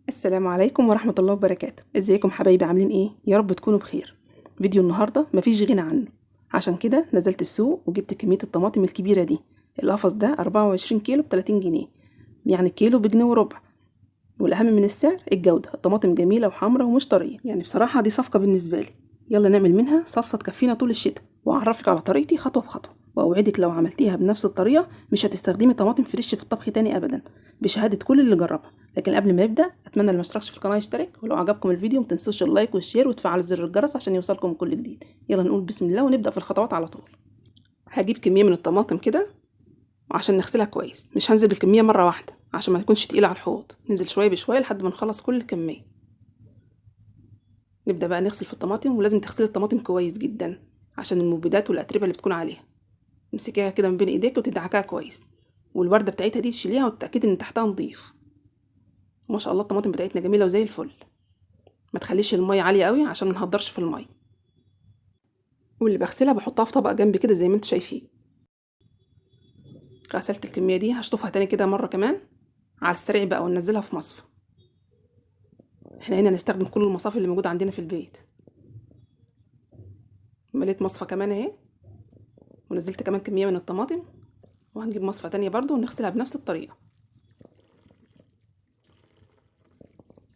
السلام عليكم ورحمة الله وبركاته. ازيكم حبايبي، عاملين ايه؟ يا رب تكونوا بخير. فيديو النهاردة مفيش غنى عنه، عشان كده نزلت السوق وجبت كمية الطماطم الكبيرة دي. القفص ده 24 كيلو ب30 جنيه، يعني الكيلو بجنيه وربع. والأهم من السعر الجودة، الطماطم جميلة وحمرة ومش طرية، يعني بصراحة دي صفقة بالنسبة لي. يلا نعمل منها صلصة تكفينا طول الشتاء، وأعرفك على طريقتي خطوة بخطوة، وأوعدك لو عملتيها بنفس الطريقة مش هتستخدمي طماطم فريش في الطبخ تاني أبدا، بشهادة كل اللي جربها. لكن قبل ما نبدأ، أتمنى اللي مشتركش في القناة يشترك، ولو عجبكم الفيديو متنسوش اللايك والشير وتفعلوا زر الجرس عشان يوصلكم كل جديد. يلا نقول بسم الله ونبدأ في الخطوات على طول. هجيب كمية من الطماطم كده، وعشان نغسلها كويس مش هنزل بالكمية مرة واحدة عشان ما تكونش تقيلة على الحوض، ننزل شوية بشوية لحد ما نخلص كل الكمية. نبدأ بقى نغسل في الطماطم، ولازم تغسلي الطماطم كويس جدا عشان المبيدات والأتربة اللي بتكون عليها. امسكيها كده من بين ايديك وتدعكها كويس، والوردة بتاعتها دي تشيليها وتتأكدي ان تحتها نضيف. ما شاء الله الطماطم بتاعتنا جميلة وزي الفل. ما تخليش المية عالية قوي عشان ما نهدرش في المية. واللي بغسلها بحطها في طبق جنبي كده زي ما انتوا شايفين. غسلت الكمية دي هشطفها تاني كده مرة كمان على السريع بقى وننزلها في مصفى. احنا هنا هنستخدم كل المصافي اللي موجودة عندنا في البيت. مليت مصفى كمان اهي، ونزلت كمان كمية من الطماطم، وهنجيب مصفى تانية برضو ونغسلها بنفس الطريقة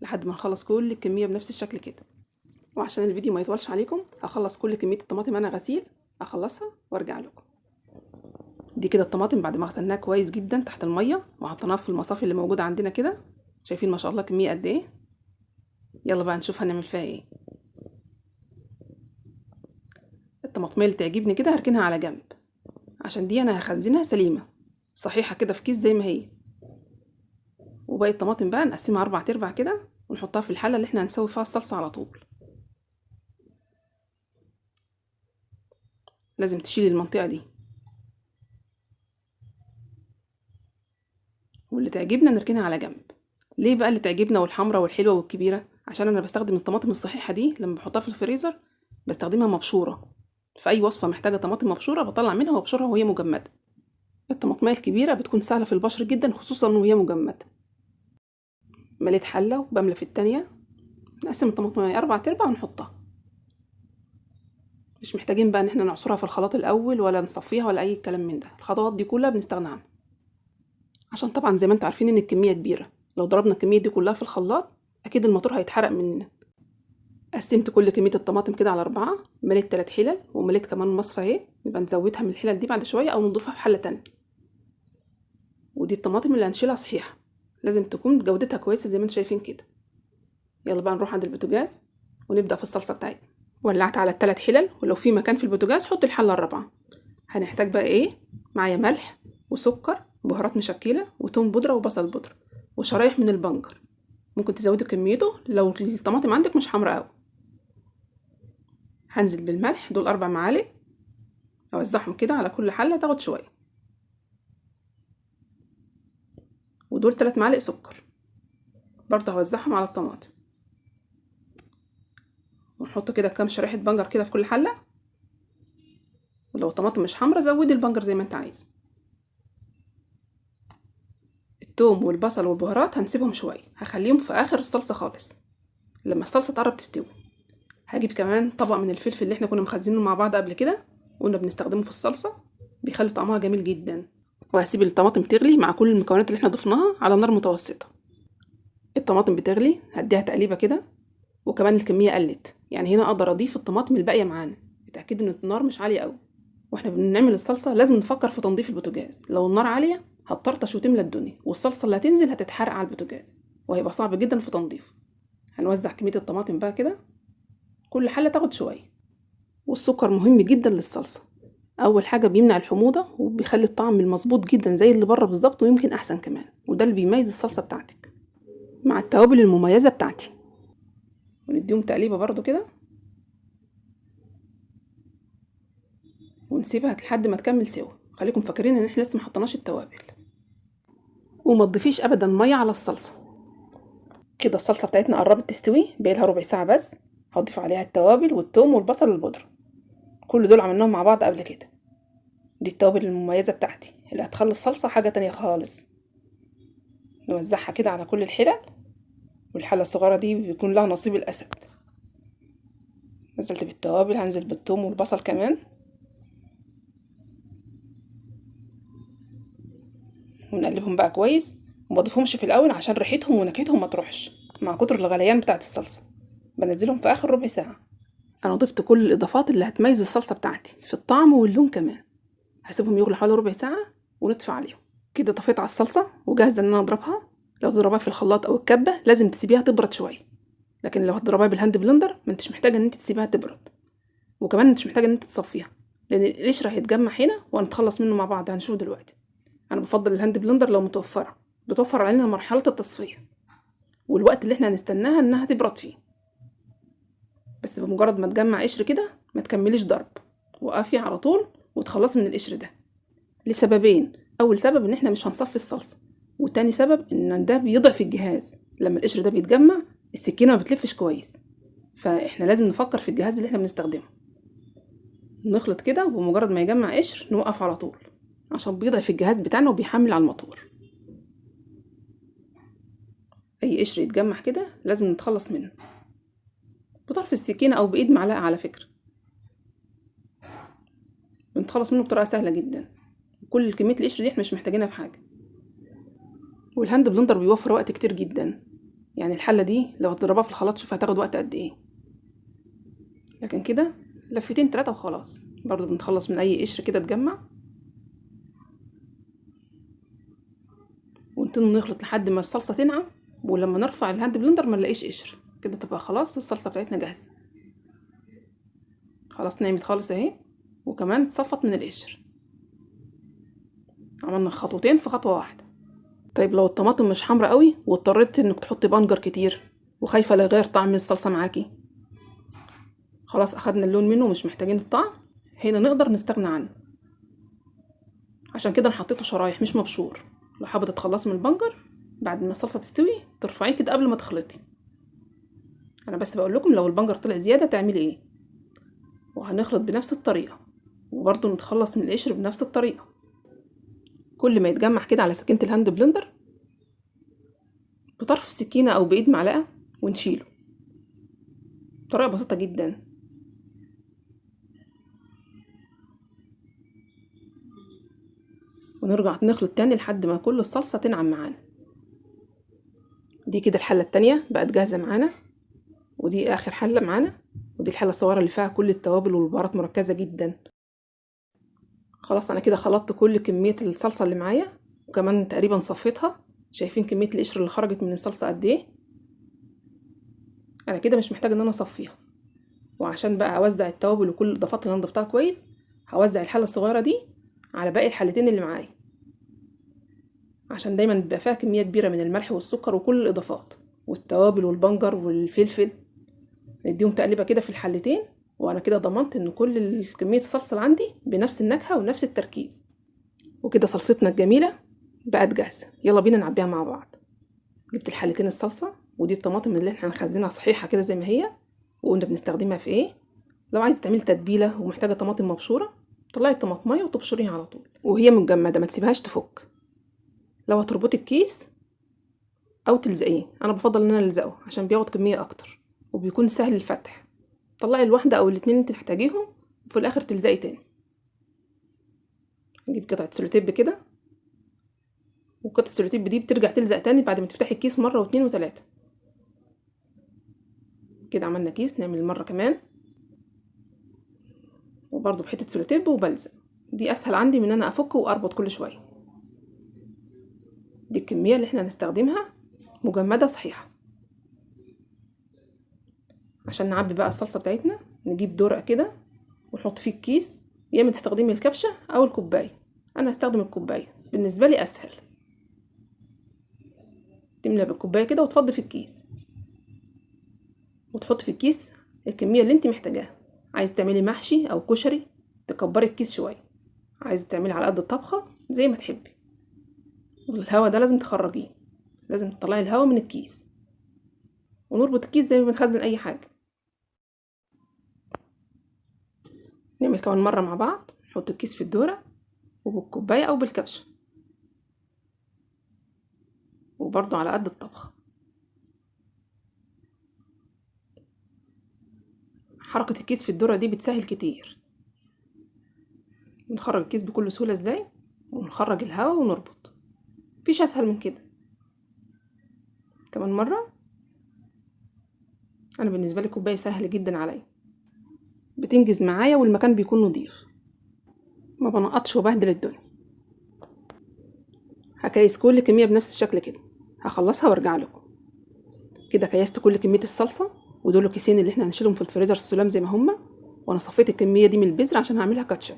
لحد ما نخلص كل الكمية بنفس الشكل كده. وعشان الفيديو ما يطولش عليكم هخلص كل كمية الطماطم انا غسيل، اخلصها وارجع لكم. دي كده الطماطم بعد ما غسلناها كويس جدا تحت المية وحطيناها في المصافي اللي موجودة عندنا كده. شايفين ما شاء الله كمية قد ايه. يلا بقى نشوف هنعمل فيها ايه. الطماطمية اللي تعجبني كده هركنها على جنب، عشان دي انا هخزنها سليمة صحيحة كده في كيس زي ما هي. وباقي الطماطم بقى نقسمها 4 كده ونحطها في الحلة اللي احنا هنسوي فيها الصلصة على طول. لازم تشيلي المنطقة دي، واللي تعجبنا نركنها على جنب. ليه بقى اللي تعجبنا والحمرة والحلوة والكبيرة؟ عشان انا بستخدم الطماطم الصحيحة دي لما بحطها في الفريزر بستخدمها مبشورة. في اي وصفة محتاجة طماطم مبشورة بطلع منها وابشرها وهي مجمدة. الطماطمية الكبيرة بتكون سهلة في البشر جدا خصوصا وهي مجمدة. مليت حلة وبملى في التانية، نقسم الطماطمية 4 ونحطها. مش محتاجين بقى ان احنا نعصرها في الخلاط الاول ولا نصفيها ولا اي كلام من ده، الخطوات دي كلها بنستغنى عنها. عشان طبعا زي ما انتوا عارفين ان الكمية كبيرة، لو ضربنا الكمية دي كلها في الخلاط اكيد الموتور هيتحرق مننا. قسمت كل كمية الطماطم كده على 4، مليت 3 حلل ومليت كمان مصفى اهي، نبقى نزودها من الحلل دي بعد شوية او نضيفها في حلة تانية. ودي الطماطم اللي هنشيلها صحيحة، لازم تكون جودتها كويسة زي ما انتوا شايفين كده. يلا بقى نروح عند البوتاجاز ونبدأ في الصلصة بتاعتنا. ولعت على ال3 حلل، ولو في مكان في البوتاجاز حط الحلة الرابعة. هنحتاج بقى ايه؟ معايا ملح وسكر وبهارات مشكلة وتوم بودرة وبصل بودرة وشرايح من البنجر. ممكن تزودوا كميته لو الطماطم عندك مش حمرا قوي. هنزل بالملح دول 4 معالق، اوزعهم كده على كل حلة تاخد شوية. ودول 3 معالق سكر برضه هوزعهم على الطماطم. ونحط كده كام شريحة بنجر كده في كل حلة، ولو الطماطم مش حمرا زودي البنجر زي ما انت عايز. التوم والبصل والبهارات هنسيبهم شوية، هخليهم في اخر الصلصة خالص لما الصلصة تقرب تستوي. هجيب كمان طبق من الفلفل اللي احنا كنا مخزنينه مع بعض قبل كده وقلنا بنستخدمه في الصلصة، بيخلي طعمها جميل جدا. وهسيب الطماطم تغلي مع كل المكونات اللي احنا ضفناها على نار متوسطة. الطماطم بتغلي هديها تقليبة كده، وكمان الكمية قلت، يعني هنا اقدر اضيف الطماطم الباقية معانا. اتأكدوا ان النار مش عالية قوي، واحنا بنعمل الصلصة لازم نفكر في تنظيف البوتاجاز. لو النار عالية هتطرطش وتملى الدنيا، والصلصة اللي هتنزل هتتحرق على البوتاجاز وهيبقى صعب جدا في تنظيفه. هنوزع كمية الطماطم بقى كده، كل حلة تاخد شوية. والسكر مهم جدا للصلصة، اول حاجة بيمنع الحموضة وبيخلي الطعم المظبوط جدا زي اللي بره بالظبط ويمكن احسن كمان، وده اللي بيميز الصلصة بتاعتك مع التوابل المميزة بتاعتي. ونديهم تقليبة برضو كده ونسيبها لحد ما تكمل سوا. خليكم فاكرين ان احنا لسه ما حطيناش التوابل. وما تضيفيش ابدا ميه على الصلصه. كده الصلصه بتاعتنا قربت تستوي، بقالها ربع ساعه بس. هضيف عليها التوابل والثوم والبصل والبودره، كل دول عملناهم مع بعض قبل كده. دي التوابل المميزه بتاعتي اللي هتخلي الصلصه حاجه تانية خالص. نوزعها كده على كل الحلل، والحلة الصغيرة دي بيكون لها نصيب الأسد. نزلت بالتوابل، هنزل بالثوم والبصل كمان، ونقلبهم بقى كويس. وما اضيفهمش في الاول عشان ريحتهم ونكهتهم ما تروحش مع كتر الغليان بتاعه الصلصه، بنزلهم في اخر ربع ساعه. انا ضفت كل الاضافات اللي هتميز الصلصه بتاعتي في الطعم واللون كمان. هسيبهم يغلوا حوالي ربع ساعه ونطفي عليهم. كده طفيت على الصلصه وجاهزه ان انا اضربها. لو تضربها في الخلاط او الكبه لازم تسيبيها تبرد شويه، لكن لو هتضربها بالهاند بلندر ما انتش محتاجه ان انت تسيبها تبرد، وكمان انتش محتاجه ان انت تصفيها، لان القشر هيتجمع هنا وهنتخلص منه مع بعض، هنشوف دلوقتي. انا بفضل الهاند بلندر لو متوفره، بتوفر علينا مرحله التصفيه والوقت اللي احنا هنستناها انها تبرد فيه. بس بمجرد ما تجمع قشر كده ما تكمليش ضرب، وقفي على طول وتخلصي من القشر ده، لسببين. اول سبب ان احنا مش هنصفي الصلصه، وتاني سبب ان ده بيضعف الجهاز. لما القشر ده بيتجمع السكينه ما بتلفش كويس، فاحنا لازم نفكر في الجهاز اللي احنا بنستخدمه. نخلط كده وبمجرد ما يجمع قشر نوقف على طول، عشان بيضعف الجهاز بتاعنا وبيحمل على الموتور. اي قشر يتجمع كده لازم نتخلص منه بطرف السكينه او بايد معلقه. على فكره بنتخلص منه بطريقه سهله جدا. كل كميه القشر دي احنا مش محتاجينها في حاجه. والهاند بلندر بيوفر وقت كتير جدا، يعني الحله دي لو تضربها في الخلاط شوف هتاخد وقت قد ايه، لكن كده لفتين 3 وخلاص. برضو بنتخلص من اي قشر كده اتجمع، ونتن نخلط لحد ما الصلصه تنعم. ولما نرفع الهاند بلندر ما نلاقيش قشر كده، تبقى خلاص الصلصه بتاعتنا جاهزه. خلاص نعمت خالص اهي، وكمان اتصفت من القشر. عملنا خطوتين في خطوه واحده. طيب لو الطماطم مش حمرا قوي واضطريت انك تحطي بنجر كتير وخايفه لا يغير طعم الصلصه معاكي، خلاص اخدنا اللون منه ومش محتاجين الطعم، هنا نقدر نستغنى عنه. عشان كده انا حطيته شرايح مش مبشور. لو حابه تتخلصي من البنجر بعد ما الصلصه تستوي ترفعيه كده قبل ما تخلطي. انا بس بقول لكم لو البنجر طلع زياده تعملي ايه. وهنخلط بنفس الطريقه، وبرضه نتخلص من القشر بنفس الطريقه. كل ما يتجمع كده على سكينه الهاند بلندر بطرف السكينه او بايد معلقه ونشيله. طريقه بسيطه جدا. ونرجع نخلط تاني لحد ما كل الصلصه تنعم معانا. دي كده الحله التانية بقت جاهزه معانا، ودي اخر حله معانا، ودي الحله الصغيره اللي فيها كل التوابل والبهارات مركزه جدا. خلاص انا كده خلطت كل كميه الصلصه اللي معايا، وكمان تقريبا صفيتها. شايفين كميه القشر اللي خرجت من الصلصه قد ايه؟ انا كده مش محتاجه ان انا اصفيها. وعشان بقى اوزع التوابل وكل الاضافات اللي انا ضفتها كويس، هوزع الحله الصغيره دي على باقي الحلتين اللي معايا، عشان دايما بيبقى فيها كميه كبيره من الملح والسكر وكل الاضافات والتوابل والبنجر والفلفل. نديهم تقليبه كده في الحلتين، وانا كده ضمنت ان كل كميه الصلصه اللي عندي بنفس النكهه ونفس التركيز. وكده صلصتنا الجميله بقت جاهزه. يلا بينا نعبيها مع بعض. جبت الحلتين الصلصه، ودي الطماطم اللي احنا هنخزنها صحيحه كده زي ما هي، وقلنا بنستخدمها في ايه. لو عايزه تعملي تتبيله ومحتاجه طماطم مبشوره طلعي الطماطميه وتبشريها على طول وهي متجمده، ما تسيبهاش تفك. لو هتربطي الكيس او تلزقيه، انا بفضل ان انا الزقه عشان بياخد كميه اكتر وبيكون سهل الفتح. طلعي الواحده او الاتنين انت محتاجيهم، وفي الاخر تلزقي تاني. نجيب قطعه سلوتيب كده، وقطعه السلوتيب دي بترجع تلزق تاني بعد ما تفتحي الكيس مره واتنين وتلاته. كده عملنا كيس، نعمل مره كمان وبرضه بحته سلوتيب وبلزق. دي اسهل عندي من ان انا افك واربط كل شويه. دي الكميه اللي احنا هنستخدمها مجمده صحيحه. عشان نعبي بقى الصلصه بتاعتنا نجيب درق كده ونحط فيه الكيس، يا اما تستخدمي الكبشه او الكوبايه. انا هستخدم الكوبايه، بالنسبه لي اسهل. تملى بالكوبايه كده وتفضي في الكيس، وتحط في الكيس الكميه اللي انت محتاجاها. عايز تعملي محشي او كشري تكبري الكيس شويه، عايز تعملي على قد الطبخه زي ما تحبي. والهواء ده لازم تخرجيه، لازم تطلعي الهواء من الكيس. ونربط الكيس زي ما بنخزن اي حاجه. نعمل كمان مره مع بعض. نحط الكيس في الدوره وبالكوبايه او بالكبشه، وبرضو على قد الطبخ. حركة الكيس في الذرة دي بتسهل كتير. بنخرج الكيس بكل سهولة ازاي، ونخرج الهواء ونربط، مفيش اسهل من كده. كمان مرة. انا بالنسبة لي كوباية سهل جدا عليا، بتنجز معايا والمكان بيكون نضيف، ما بنقطش وبهدل الدنيا. هكيس كل كمية بنفس الشكل كده، هخلصها وارجع لكم. كده كيست كل كمية الصلصة، ودول الكيسين اللي احنا هنشيلهم في الفريزر السلام زي ما هما. وانا صفيت الكمية دي من البذر عشان هعملها كاتشب.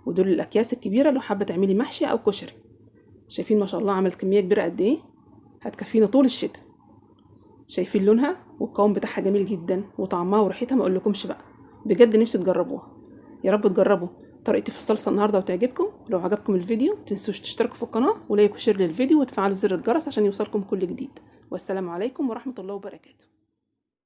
ودول الاكياس الكبيرة لو حابة تعملي محشي او كشري. شايفين ما شاء الله عملت كمية كبيرة قد ايه، هتكفينا طول الشتاء. شايفين لونها والقوام بتاعها جميل جدا، وطعمها وريحتها ما اقولكمش بقى. بجد نفسي تجربوها، يا رب تجربوا طريقتي في الصلصه النهارده وتعجبكم. لو عجبكم الفيديو متنسوش تشتركوا في القناه ولايك وشير للفيديو وتفعلوا زر الجرس عشان يوصلكم كل جديد. والسلام عليكم ورحمه الله وبركاته.